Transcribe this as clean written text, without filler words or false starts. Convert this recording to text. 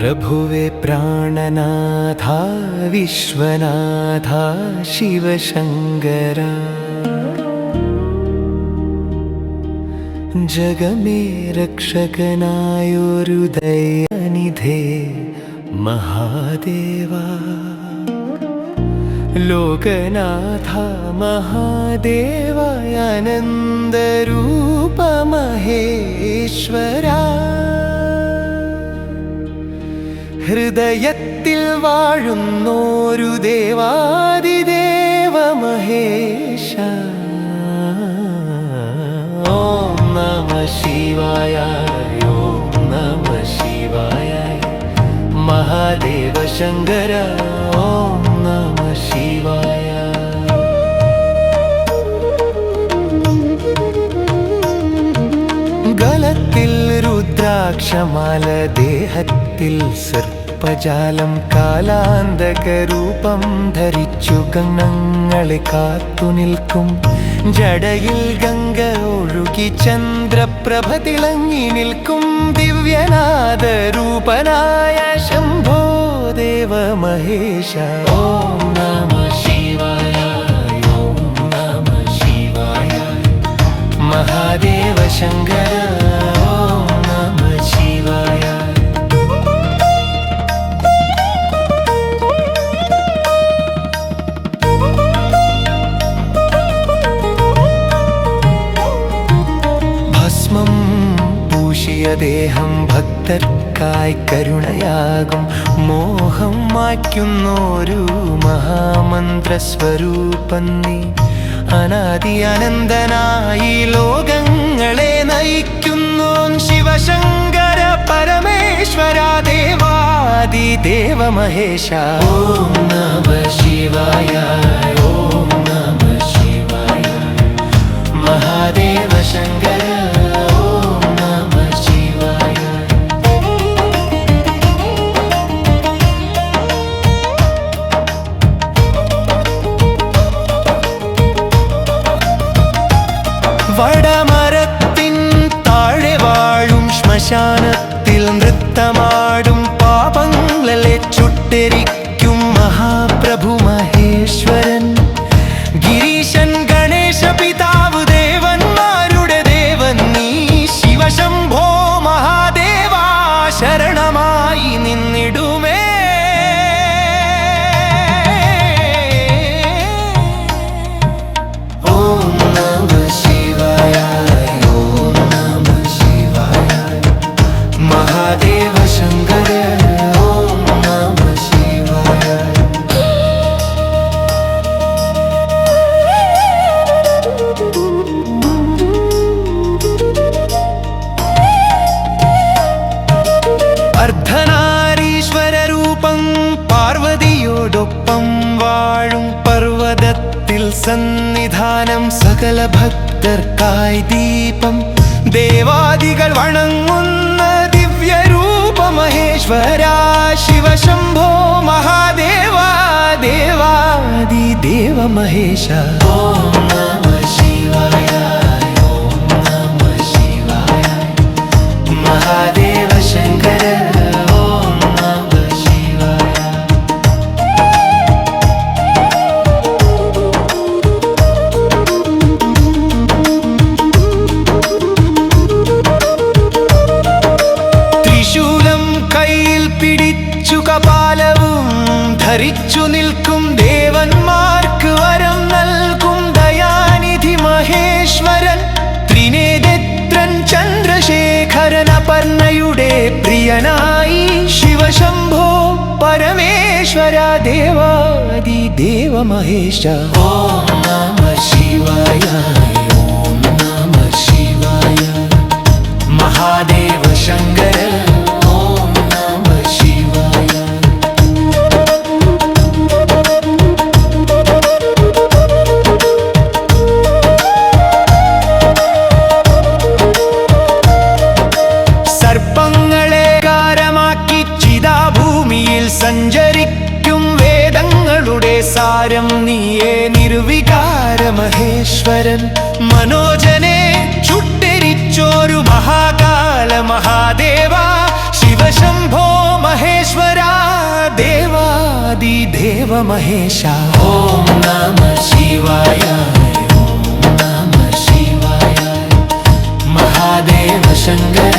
प्रभुवे प्राणनाथा विश्वनाथा शिवशङ्करा जगमे रक्षकनायोरु दयानिधे महादेवा लोकनाथा महादेवा आनन्दरूप महेश्वरा ഹൃദയത്തിൽ വാഴുന്നോരു ദേവാദിദേവ മഹേശ ഓം നമഃ ശിവായ ഓം നമഃ ശിവായ മഹാദേവ ശങ്കര ഓം നമഃ ശിവായ ഗലത്തിൽ രുദ്രാക്ഷമാല ദേഹത്തിൽ സർപ്പജാലം കാലാന്തകരൂപം ധരിച്ചു ഗണങ്ങളെ കാത്തുനിൽക്കും ജടയിൽ ഗംഗ ഒഴുകി ചന്ദ്രപ്രഭ തിളങ്ങി നിൽക്കും ദിവ്യനാദരൂപനായ ശംഭോ ദേവ മഹേശ ഓം നമഃ ശിവായ ഓം നമഃ ശിവായ മഹാദേവ ശങ്കര ഓം നമഃ ശിവായ ഭസ്മം പൂശിയ ദേഹം ഭക്തർക്കായി കരുണയാകും മോഹം മായ്ക്കുന്നൊരു മഹാമന്ത്രസ്വരൂപം നീ അനാദി അനന്തനായി ലോകങ്ങളെ നയിക്കുന്നു ശിവശങ്കര പരമേശ്വര ദേവാദിദേവ മഹേശ ഓം നമഃ ശിവായ ഓം നമഃ ശിവായ മഹാദേവ ശങ്കര ഓം നമഃ ശിവായ വടമരത്തിൻ താഴെ വാഴും ശ്മശാനത്തിൽ നൃത്തമാടും പാപങ്ങളെ ചുട്ടെരിക്കും മഹാപ്രഭു മഹേശ്വരൻ ഗിരീശൻ ഗണേശ പിതാവ് ദേവന്മാരുടെ ദേവൻ നീ ശിവശംഭോ മഹാദേവാ ശരണമായി നിന്നിടുമേ ഓം നമഃ ശിവായ ഓം നമഃ ശിവായ മഹാദേവ ശങ്കര ഓം നമഃ ശിവായ അർദ്ധനാരീശ്വരരൂപം പാർവതിയോടൊപ്പം വാഴും പർവ്വതത്തിൽ സന്നിധാനം സകല ഭക്തർക്കായി ദീപം ദേവാദികൾ വണങ്ങുന്ന ദിവ്യരൂപ മഹേശ്വര ശിവശംഭോ മഹാദേവ ദേവാദിദേവ മഹേശ ഓം നമഃ ശിവായ ഓം നമഃ ശിവായ മഹാദേവ ശങ്കര ഓം നമഃ ശിവായ ത്രിശൂലം കയ്യിൽ പിടിച്ചു കപാലവും ധരിച്ചു നിൽക്കും ദേവന്മാർക്ക് വരം നൽകും ദയാനിധി മഹേശ്വരൻ ത്രിനേത്രൻ ചന്ദ്രശേഖരൻ അപർണയുടെ പ്രിയനായി ശിവശംഭോ പരമേശ്വര ദേവാദിദേവ മഹേശ ഓം നമഃ ശിവായ ഓം നമഃ ശിവായ മഹാദേവ ശങ്കര ഓം നമഃ ശിവായ സർപ്പങ്ങളെ കാരമാക്കി ചിതാഭൂമിയിൽ സഞ്ചരിക്കും വേദങ്ങളുടെ സാരം നീയേ നിർവികാര മഹേശ്വരൻ മനോജനെ ചുട്ടെരിച്ചോരു മഹാകാല മഹാദേവ ശിവ ശിവശംഭോ മഹേശ്വര ദേവാദിദേവ മഹേശ ഓം നമ ശിവായ ഓം നമ ശിവായ മഹാദേവ ശങ്കര